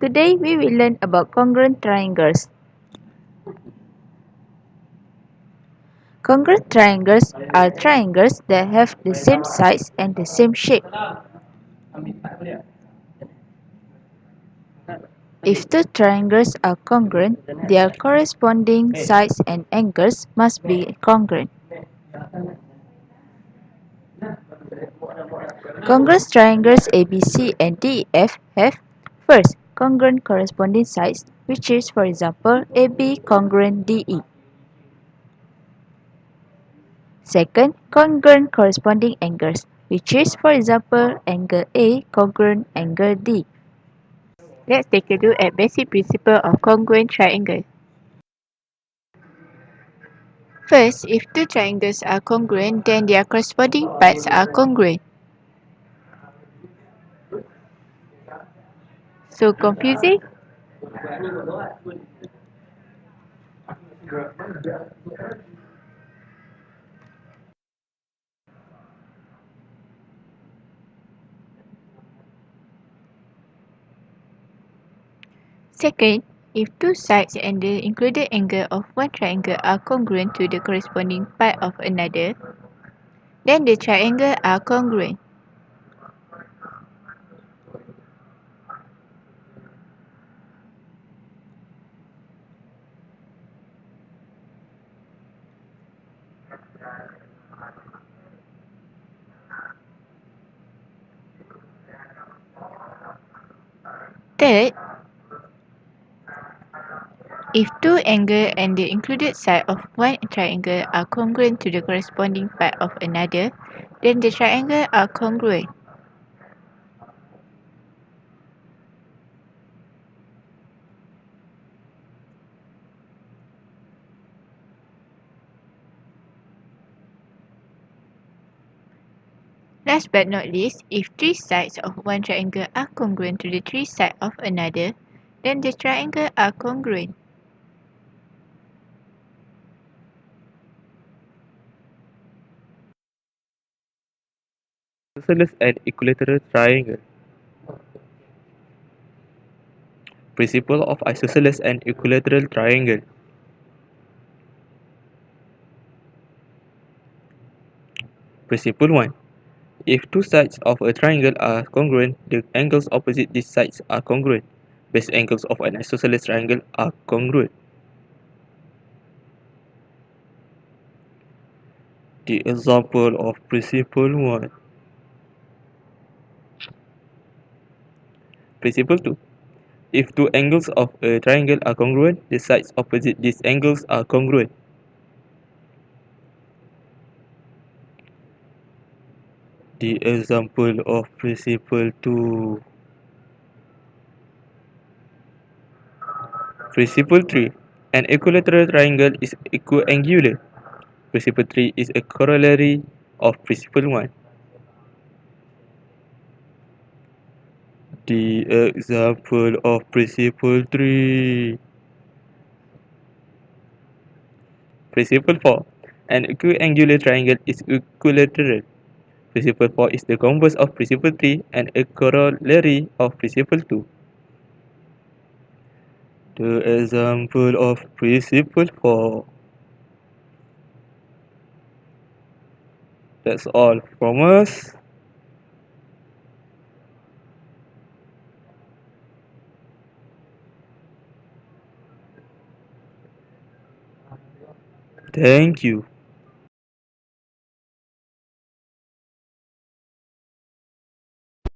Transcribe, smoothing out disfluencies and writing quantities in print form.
Today we will learn about congruent triangles. Congruent triangles are triangles that have the same sides and the same shape. If two triangles are congruent, their corresponding sides and angles must be congruent. Congruent triangles ABC and DEF have first, congruent corresponding sides, which is, for example, AB congruent DE. Second, congruent corresponding angles, which is, for example, angle A congruent angle D. Let's take a look at basic principle of congruent triangle. First, if two triangles are congruent, then their corresponding parts are congruent. So confusing? Second, if two sides and the included angle of one triangle are congruent to the corresponding part of another, then the triangle are congruent. Third, if two angles and the included side of one triangle are congruent to the corresponding part of another, then the triangle are congruent. Last but not least, if three sides of one triangle are congruent to the three sides of another, then the triangle are congruent. Isosceles and equilateral triangle. Principle of isosceles and equilateral triangle. Principle 1. If two sides of a triangle are congruent, the angles opposite these sides are congruent. Base angles of an isosceles triangle are congruent. The example of principle 1. Principle 2. If two angles of a triangle are congruent, the sides opposite these angles are congruent. The example of principle 2. Principle 3. An equilateral triangle is equiangular. Principle 3 is a corollary of principle 1. The example of principle 3. Principle 4. An equiangular triangle is equilateral. Principle 4 is the converse of principle 3 and a corollary of principle 2. The example of principle 4. That's all from us. Thank you.